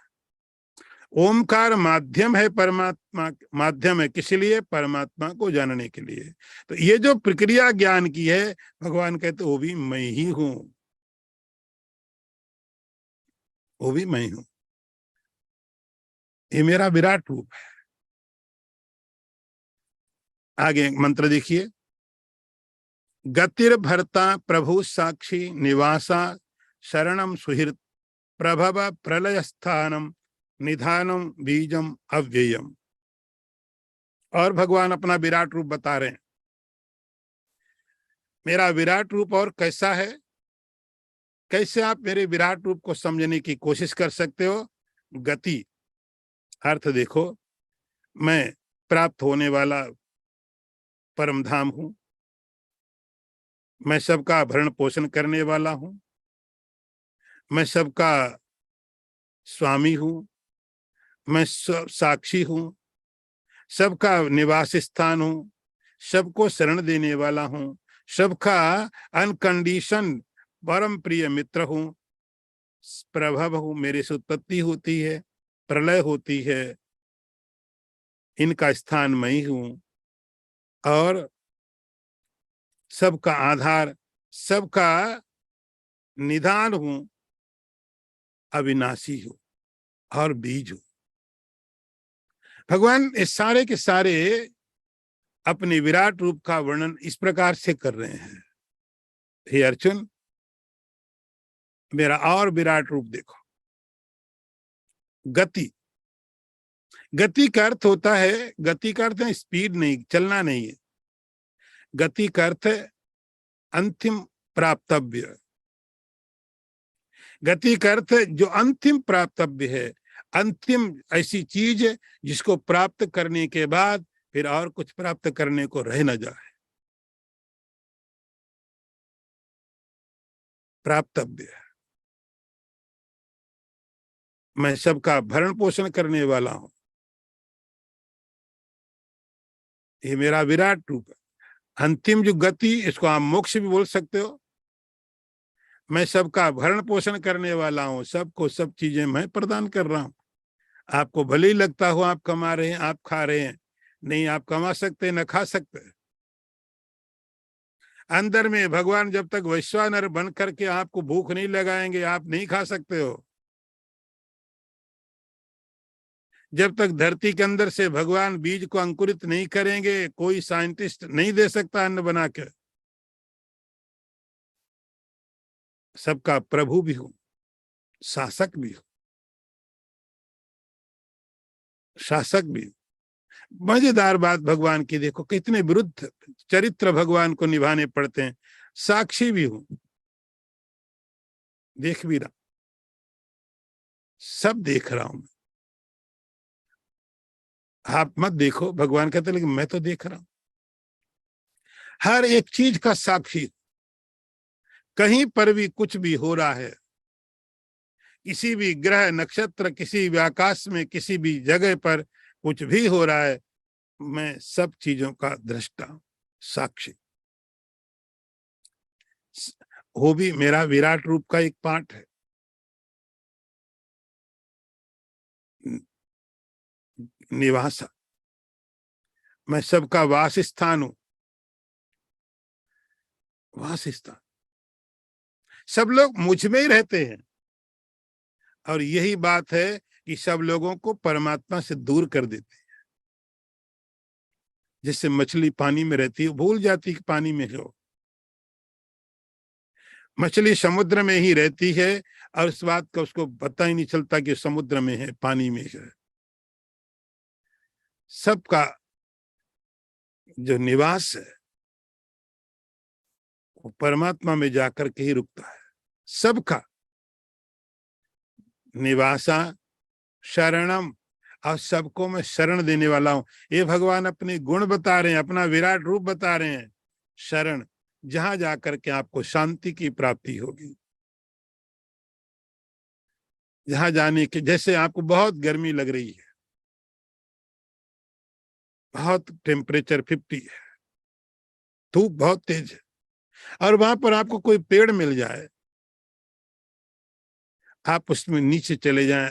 ओमकार माध्यम है, परमात्मा माध्यम है किस लिए? परमात्मा को जानने के लिए। तो ये जो प्रक्रिया ज्ञान की है, भगवान कहते वो भी मैं ही हूं, वो भी मैं हूं। ये मेरा विराट रूप है। आगे मंत्र देखिए। गतिर भरता प्रभु साक्षी निवासा शरणम सुहृत प्रभव प्रलय स्थानम निधानम बीजम अव्ययम। और भगवान अपना विराट रूप बता रहे हैं। मेरा विराट रूप और कैसा है? कैसे आप मेरे विराट रूप को समझने की कोशिश कर सकते हो? गति अर्थ देखो, मैं प्राप्त होने वाला परम धाम हूं। मैं सबका भरण पोषण करने वाला हूं। मैं सबका स्वामी हूं। मैं साक्षी हूं। सबका निवास स्थान हूं। सबको शरण देने वाला हूं। सबका अनकंडीशन परम प्रिय मित्र हूं। प्रभव हूं, मेरे से उत्पत्ति होती है, प्रलय होती है, इनका स्थान मैं ही हूं। और सबका आधार, सबका निधान हूं, अविनाशी हूं और बीज हूं। भगवान इस सारे के सारे अपने विराट रूप का वर्णन इस प्रकार से कर रहे हैं। हे अर्जुन, मेरा और विराट रूप देखो। गति, गति का अर्थ होता है, गति का अर्थ है स्पीड नहीं, चलना नहीं है। गति का अर्थ है अंतिम प्राप्तव्य। गति का अर्थ है जो अंतिम प्राप्तव्य है, अंतिम ऐसी चीज है जिसको प्राप्त करने के बाद फिर और कुछ प्राप्त करने को रह न जाए। प्राप्तव्य। मैं सबका भरण पोषण करने वाला हूं। ये मेरा विराट रूप है। अंतिम जो गति, इसको आप मोक्ष भी बोल सकते हो। मैं सबका भरण पोषण करने वाला हूं, सबको सब चीजें मैं प्रदान कर रहा हूं। आपको भले ही लगता हो आप कमा रहे हैं, आप खा रहे हैं, नहीं, आप कमा सकते न खा सकते। अंदर में भगवान जब तक वैश्वानर बन करके आपको भूख नहीं लगाएंगे, आप नहीं खा सकते हो। जब तक धरती के अंदर से भगवान बीज को अंकुरित नहीं करेंगे, कोई साइंटिस्ट नहीं दे सकता अन्न बना के। सबका प्रभु भी हूं, शासक भी हूं, शासक भी हूं। मजेदार बात भगवान की देखो, कितने विरुद्ध चरित्र भगवान को निभाने पड़ते हैं। साक्षी भी हूं, देख भी रहा, सब देख रहा हूं। आप मत देखो, भगवान कहते, लेकिन मैं तो देख रहा हूं। हर एक चीज का साक्षी। कहीं पर भी कुछ भी हो रहा है, किसी भी ग्रह नक्षत्र, किसी भी आकाश में, किसी भी जगह पर कुछ भी हो रहा है, मैं सब चीजों का दृष्टा, साक्षी। वो भी मेरा विराट रूप का एक पार्ट है। निवास, मैं सबका वास स्थान हूं। वासस्थान। सब लोग मुझ में ही रहते हैं, और यही बात है कि सब लोगों को परमात्मा से दूर कर देती है। जैसे मछली पानी में रहती है, भूल जाती है कि पानी में हो। मछली समुद्र में ही रहती है और इस बात का उसको पता ही नहीं चलता कि समुद्र में है, पानी में है। सबका जो निवास है वो परमात्मा में जाकर के ही रुकता है। सबका निवासा शरणम, और सबको मैं शरण देने वाला हूं। ये भगवान अपने गुण बता रहे हैं, अपना विराट रूप बता रहे हैं। शरण, जहां जाकर के आपको शांति की प्राप्ति होगी, जहां जाने के, जैसे आपको बहुत गर्मी लग रही है, बहुत टेम्परेचर 50 है, धूप बहुत तेज है, और वहां पर आपको कोई पेड़ मिल जाए, आप उसमें नीचे चले जाएं,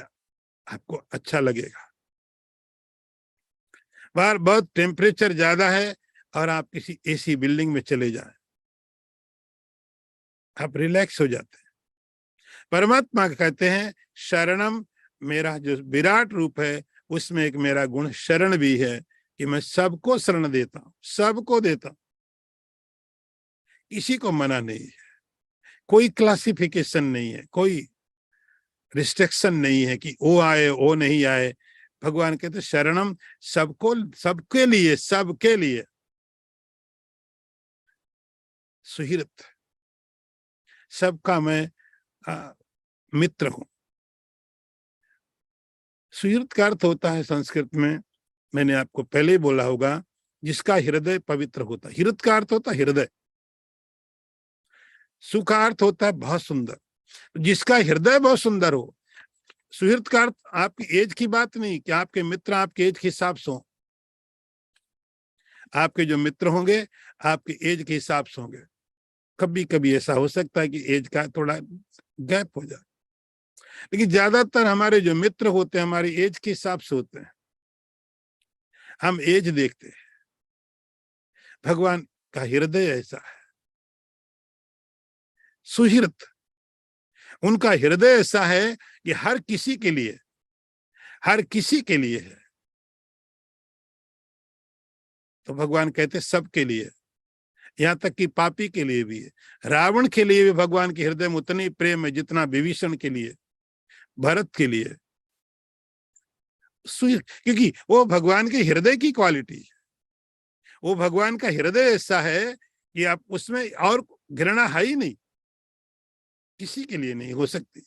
आपको अच्छा लगेगा। बाहर बहुत टेम्परेचर ज्यादा है और आप किसी एसी बिल्डिंग में चले जाएं, आप रिलैक्स हो जाते हैं। परमात्मा कहते हैं शरणम, मेरा जो विराट रूप है उसमें एक मेरा गुण शरण भी है कि मैं सबको शरण देता हूं, सबको देता हूं, किसी को मना नहीं है, कोई क्लासिफिकेशन नहीं है, कोई रिस्ट्रिक्शन नहीं है कि वो आए वो नहीं आए। भगवान कहते शरणम, सबको, सबके लिए, सबके लिए। सुहृत, सबका मैं मित्र हूं। सुहृत का अर्थ होता है संस्कृत में, मैंने आपको पहले ही बोला होगा, जिसका हृदय पवित्र होता है। हृदय का अर्थ होता है हृदय। सु का अर्थ होता है बहुत सुंदर, जिसका हृदय बहुत सुंदर हो। सुहृद का अर्थ आपकी एज की बात नहीं कि आपके मित्र आपके एज के हिसाब से हो। आपके जो मित्र होंगे आपके एज के हिसाब से होंगे। कभी कभी ऐसा हो सकता है कि एज का थोड़ा गैप हो जाए, लेकिन ज्यादातर हमारे जो मित्र होते हैं हमारी एज के हिसाब से होते हैं। हम एज देखते हैं, भगवान का हृदय ऐसा है। सुहृद, उनका हृदय ऐसा है कि हर किसी के लिए, हर किसी के लिए है। तो भगवान कहते सबके लिए, यहाँ तक कि पापी के लिए भी है। रावण के लिए भी भगवान के हृदय में उतनी प्रेम है जितना विभीषण के लिए, भरत के लिए। क्योंकि वो भगवान के हृदय की क्वालिटी है। वो भगवान का हृदय ऐसा है कि आप उसमें और घृणा है ही नहीं, किसी के लिए नहीं हो सकती।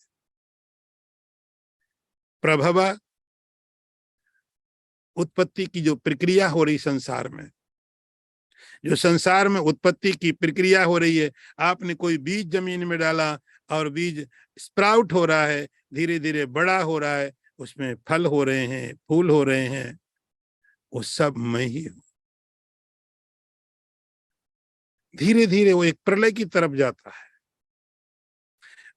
प्रभवा, उत्पत्ति की जो प्रक्रिया हो रही संसार में, जो संसार में उत्पत्ति की प्रक्रिया हो रही है, आपने कोई बीज जमीन में डाला और बीज स्प्राउट हो रहा है, धीरे धीरे बड़ा हो रहा है, उसमें फल हो रहे हैं, फूल हो रहे हैं, वो सब मैं ही हूं। धीरे धीरे वो एक प्रलय की तरफ जाता है,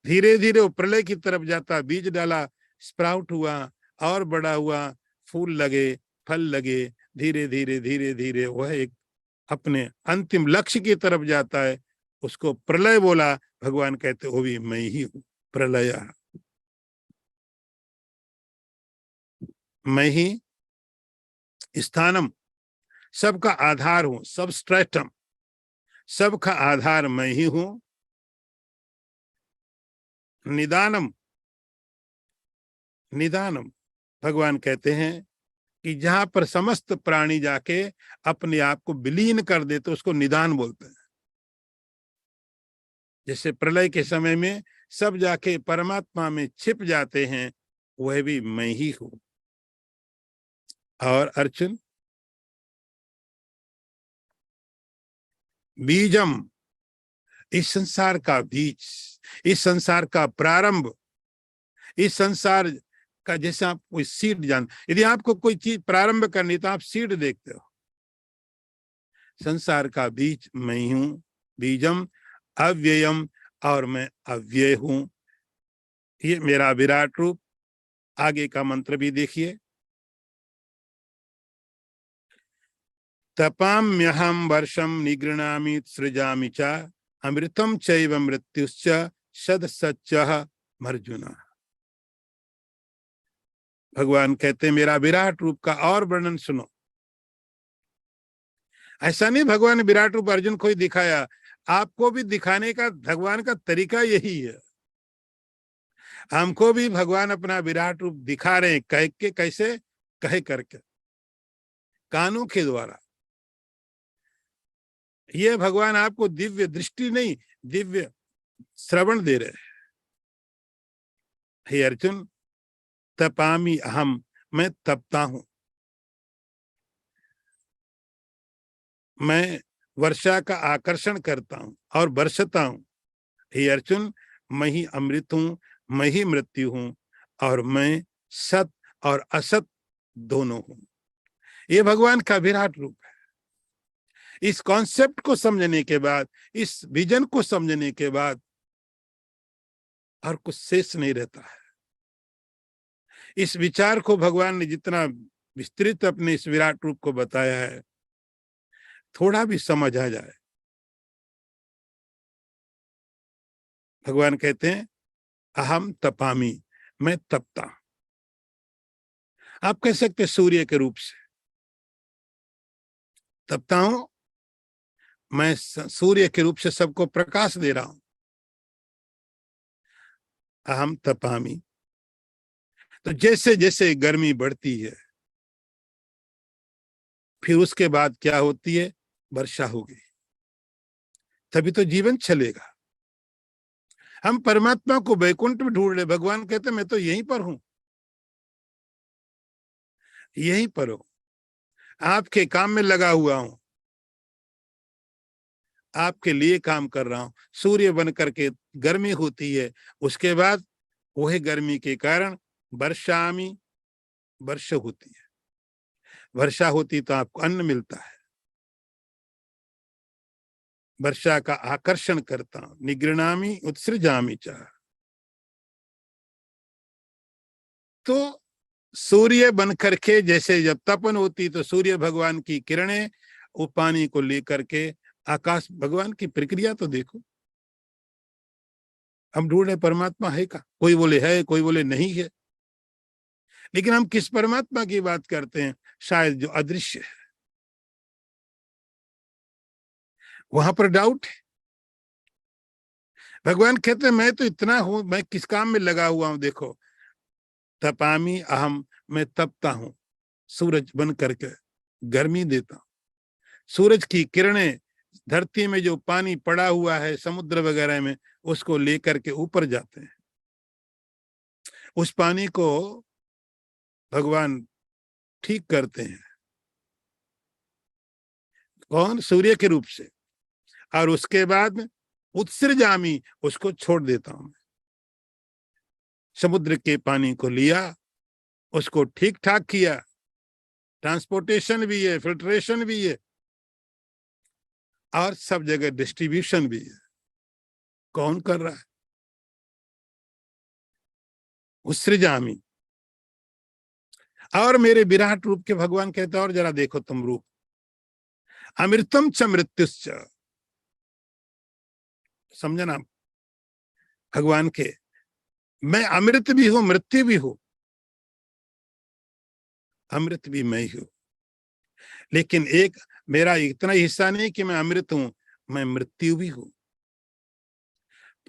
धीरे धीरे वो प्रलय की तरफ जाता। बीज डाला, स्प्राउट हुआ और बड़ा हुआ, फूल लगे, फल लगे, धीरे धीरे धीरे धीरे वह एक अपने अंतिम लक्ष्य की तरफ जाता है। उसको प्रलय बोला। भगवान कहते वो भी मैं ही हूं, प्रलय। मैं ही स्थानम, सबका आधार हूं, सबस्ट्रेटम, सबका आधार मैं ही हूं। निदानम, निदानम, भगवान कहते हैं कि जहां पर समस्त प्राणी जाके अपने आप को विलीन कर देते उसको निदान बोलते हैं। जैसे प्रलय के समय में सब जाके परमात्मा में छिप जाते हैं, वह भी मैं ही हूं। और अर्जुन, बीजम, इस संसार का बीज, इस संसार का प्रारंभ, इस संसार का, जैसे आप कोई सीड जान, यदि आपको कोई चीज प्रारंभ करनी तो आप सीड देखते हो। संसार का बीज मैं हूं, बीजम अव्ययम, और मैं अव्यय हूं। ये मेरा विराट रूप। आगे का मंत्र भी देखिए। तपाम्यहम वर्षम निगृणामि सृजामि च अमृतम चैव मृत्युश्च सदसच्चः अर्जुन। भगवान कहते मेरा विराट रूप का और वर्णन सुनो। ऐसा नहीं भगवान ने विराट रूप अर्जुन को ही दिखाया, आपको भी दिखाने का भगवान का तरीका यही है। हमको भी भगवान अपना विराट रूप दिखा रहे हैं, कह के, कैसे कह करके, कानों के द्वारा। ये भगवान आपको दिव्य दृष्टि नहीं, दिव्य श्रवण दे रहे हैं। हे अर्जुन, तपामी अहम, मैं तपता हूं, मैं वर्षा का आकर्षण करता हूं और बरसता हूं। हे अर्जुन, मैं ही अमृत हूं, मैं ही मृत्यु हूं, और मैं सत और असत दोनों हूं। ये भगवान का विराट रूप है। इस कॉन्सेप्ट को समझने के बाद, इस विजन को समझने के बाद और कुछ शेष नहीं रहता है। इस विचार को भगवान ने जितना विस्तृत अपने इस विराट रूप को बताया है, थोड़ा भी समझ आ जाए। भगवान कहते हैं अहम तपामी, मैं तपता हूं। आप कह सकते सूर्य के रूप से तपता हूं, मैं सूर्य के रूप से सबको प्रकाश दे रहा हूं। अहम तपामी। तो जैसे जैसे गर्मी बढ़ती है, फिर उसके बाद क्या होती है, वर्षा होगी, तभी तो जीवन चलेगा। हम परमात्मा को वैकुंठ में ढूंढ रहे, भगवान कहते मैं तो यहीं पर हूं, यहीं पर हूं, आपके काम में लगा हुआ हूं, आपके लिए काम कर रहा हूं। सूर्य बन करके गर्मी होती है, उसके बाद वही गर्मी के कारण वर्षामी, वर्षा होती है। वर्षा होती तो आपको अन्न मिलता है। वर्षा का आकर्षण करता हूं, निगृणामी उत्सृजामी च। तो सूर्य बन करके जैसे जब तपन होती तो सूर्य भगवान की किरणें वो पानी को लेकर के आकाश, भगवान की प्रक्रिया तो देखो। हम ढूंढे परमात्मा है का, कोई बोले है, कोई बोले नहीं है, लेकिन हम किस परमात्मा की बात करते हैं? शायद जो अदृश्य है, वहां पर डाउट है। भगवान कहते हैं मैं तो इतना हूं, मैं किस काम में लगा हुआ हूं, देखो। तपामी अहम, मैं तपता हूं, सूरज बन करके गर्मी देता हूं। सूरज की किरणें धरती में जो पानी पड़ा हुआ है समुद्र वगैरह में, उसको लेकर के ऊपर जाते हैं। उस पानी को भगवान ठीक करते हैं, कौन? सूर्य के रूप से। और उसके बाद में उत्सृजामी, उसको छोड़ देता हूं। समुद्र के पानी को लिया, उसको ठीक ठाक किया, ट्रांसपोर्टेशन भी है, फिल्ट्रेशन भी है, और सब जगह डिस्ट्रीब्यूशन भी है। कौन कर रहा है? उत्सृजामी। और मेरे विराट रूप के भगवान कहते और जरा देखो तुम रूप, अमृतम च मृत्युश्च। समझना भगवान के, मैं अमृत भी हूं, मृत्यु भी हूं। अमृत भी मैं ही हूं, लेकिन एक मेरा इतना हिस्सा नहीं कि मैं अमृत हूं, मैं मृत्यु भी हूं।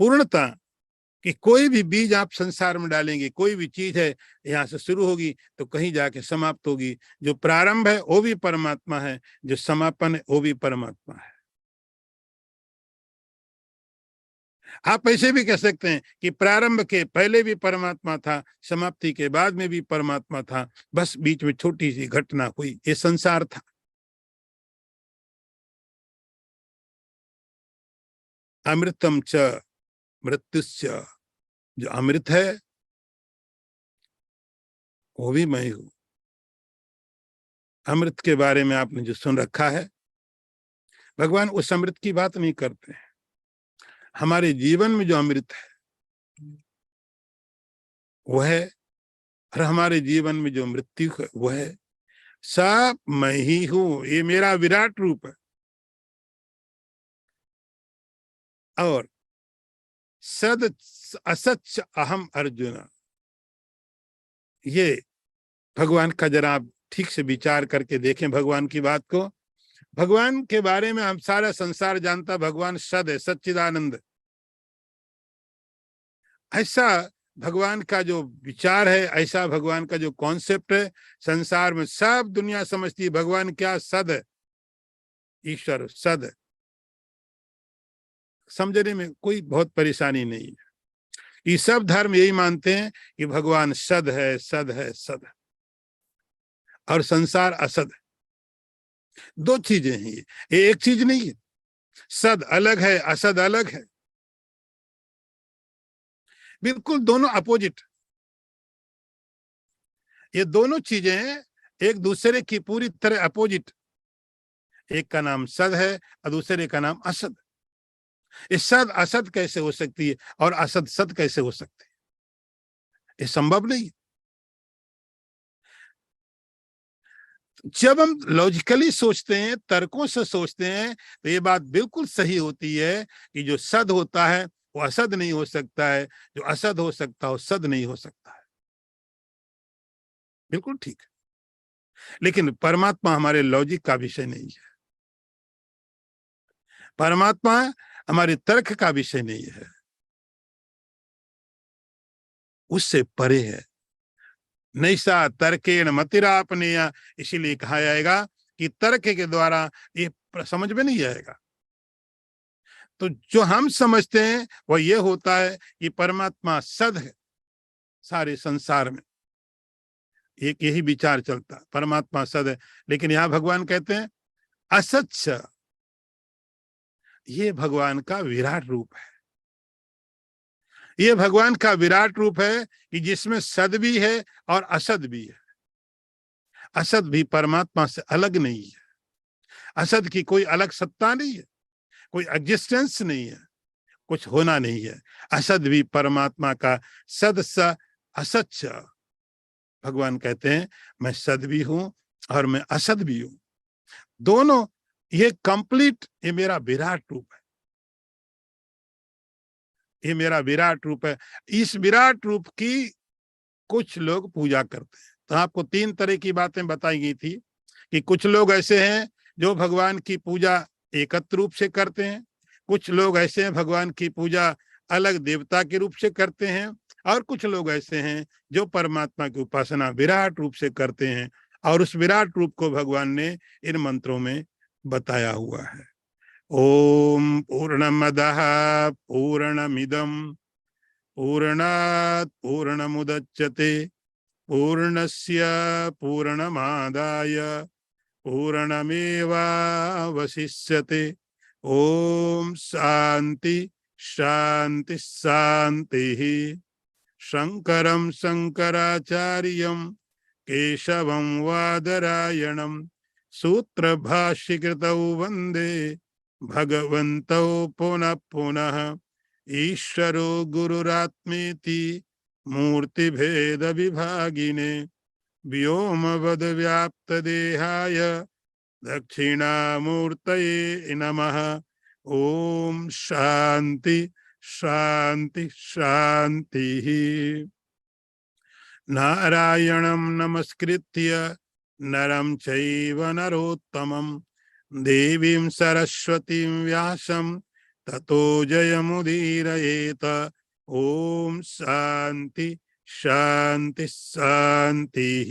पूर्णता कि कोई भी बीज आप संसार में डालेंगे, कोई भी चीज है, यहां से शुरू होगी तो कहीं जाके समाप्त होगी। जो प्रारंभ है वो भी परमात्मा है, जो समापन है वो भी परमात्मा है। आप ऐसे भी कह सकते हैं कि प्रारंभ के पहले भी परमात्मा था, समाप्ति के बाद में भी परमात्मा था, बस बीच में छोटी सी घटना हुई, ये संसार था। अमृतम च मृत्युश्च, जो अमृत है वो भी मैं हूं। अमृत के बारे में आपने जो सुन रखा है, भगवान उस अमृत की बात नहीं करते हैं। हमारे जीवन में जो अमृत है वो है, और हमारे जीवन में जो मृत्यु है वो है। सब मैं ही हूं, ये मेरा विराट रूप है। और सद असच अहम अर्जुन, ये भगवान का जरा आप ठीक से विचार करके देखें भगवान की बात को। भगवान के बारे में हम सारा संसार जानता, भगवान सद है, सच्चिदानंद। ऐसा भगवान का जो विचार है, ऐसा भगवान का जो कॉन्सेप्ट है, संसार में सब दुनिया समझती है भगवान क्या सद है, ईश्वर सद है। समझने में कोई बहुत परेशानी नहीं है। ये सब धर्म यही मानते हैं कि भगवान सद है, सद है, सद है, और संसार असद है। दो चीजें हैं, ये एक चीज नहीं है। सद अलग है, असद अलग है, बिल्कुल दोनों अपोजिट। ये दोनों चीजें एक दूसरे की पूरी तरह अपोजिट। एक का नाम सद है और दूसरे का नाम असद। ये सद असद कैसे हो सकती है और असद सद कैसे हो सकती है? ये संभव नहीं। जब हम लॉजिकली सोचते हैं, तर्कों से सोचते हैं, तो ये बात बिल्कुल सही होती है कि जो सद होता है वो असद नहीं हो सकता है, जो असद हो सकता है वो सद नहीं हो सकता है। बिल्कुल ठीक है। लेकिन परमात्मा हमारे लॉजिक का विषय नहीं है, परमात्मा हमारे तर्क का विषय नहीं है, उससे परे है। नैसा तर्केण मतिरापनेय, इसीलिए कहा जाएगा कि तर्क के द्वारा ये समझ में नहीं आएगा। तो जो हम समझते हैं वह ये होता है कि परमात्मा सद है सारे संसार में, एक यही विचार चलता, परमात्मा सद है। लेकिन यहां भगवान कहते हैं असच, ये भगवान का विराट रूप है। ये भगवान का विराट रूप है कि जिसमें सद भी है और असद भी है। असद भी परमात्मा से अलग नहीं है, असद की कोई अलग सत्ता नहीं है, कोई एग्जिस्टेंस नहीं है, कुछ होना नहीं है। असद भी परमात्मा का सद स असच। भगवान कहते हैं मैं सद भी हूं और मैं असद भी हूं, दोनों। ये कंप्लीट, ये मेरा विराट रूप है, ये मेरा विराट रूप है। इस विराट रूप की कुछ लोग पूजा करते हैं। तो आपको तीन तरह की बातें बताई गई थी कि कुछ लोग ऐसे हैं जो भगवान की पूजा एकत्र रूप से करते हैं, कुछ लोग ऐसे हैं भगवान की पूजा अलग देवता के रूप से करते हैं, और कुछ लोग ऐसे हैं जो परमात्मा की उपासना विराट रूप से करते हैं। और उस विराट रूप को भगवान ने इन मंत्रों में बताया हुआ है। ओम पूर्णमदः पूर्णमिदं पूर्णात् पूर्णमुदच्यते पूर्णस्य पूर्णमादाय पूर्णमेवावशिष्यते। ओम शांति शांति शांति। शंकरं शंकराचार्यं केशवं वादरायणं सूत्रभाष्यकृतौ वन्दे भगवन्तौ पुनः पुनः। ईश्वरो गुरुरात्मेति मूर्तिभेद विभागिने व्योमवद्व्याप्तदेहाय दक्षिणामूर्तये नमः। ओम शांति शांति शांति। नारायणं नमस्कृत्य नरं चैव नरोत्तमं देवीं सरस्वतीं व्यासं ततो जयमुदीरयेत। ओम शांति शांति शांति।